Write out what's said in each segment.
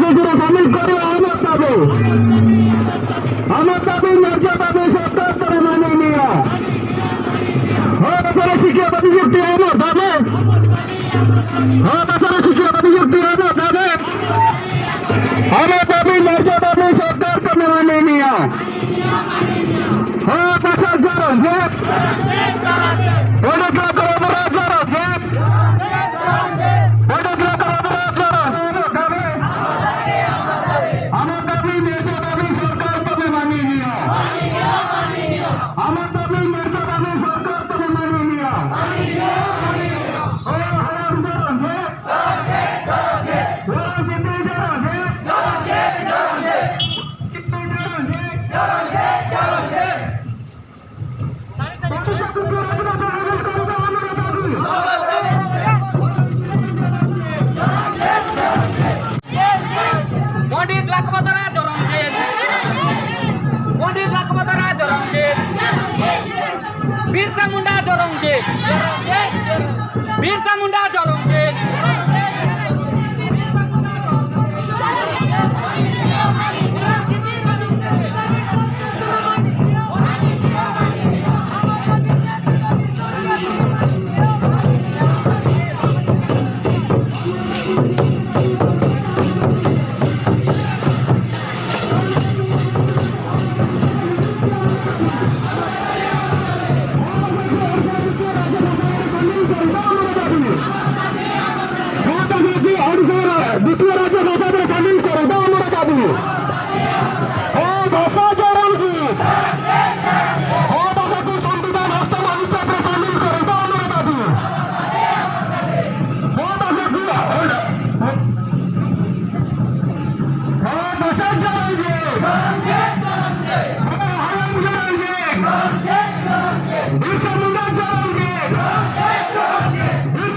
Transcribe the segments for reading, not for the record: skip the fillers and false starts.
নিজেরা সামিল করে আমার দাবি ন্যায্য দাবি সরকার করে মানে নিয়ে তাছাড়া শিক্ষাবাদী যুক্তি আমার দাবি তাছাড়া শিক্ষাবাদী যুক্তি আমার দাবি ন্যায্য দাবি সরকার করে মানে নিয়ে তাছাড়া যারা যে Birsa Munda Jorongjet, Birsa Munda Jorongjet. দ্বিতীয় রাজ্য ভাষাদের সামিল করে দাও আমরা দাবি ভাষা জরঙ্গিত ভাষাকে সংবিধান হস্তান্তর হিসাবে সামিল করে দাও আমরা দাবি ভাষা জরঙ্গিত হারাম জরঙ্গিত বিরসা মুন্ডা জরঙ্গিত বিরসা মুন্ডা জরঙ্গিত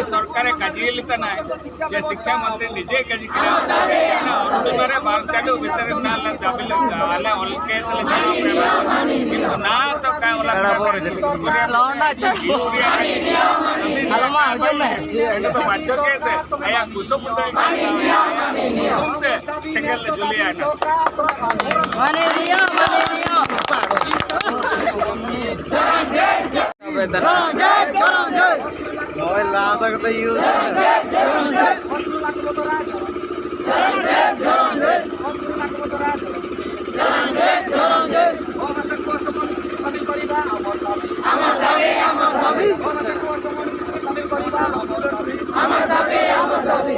सरकार काजीलिता ना जे शिक्षा मंत्री निजे काजी किना अनुदान बारचाडू भितर नाला दाबिल आले ओलके तले किंतु ना तो काय ओला लौंडा हलो मा जमे तो बाजो के आया कुसो पुतळी तुमते शेंगल जुलिया माने लियो ला सकते यूज আমার দাবি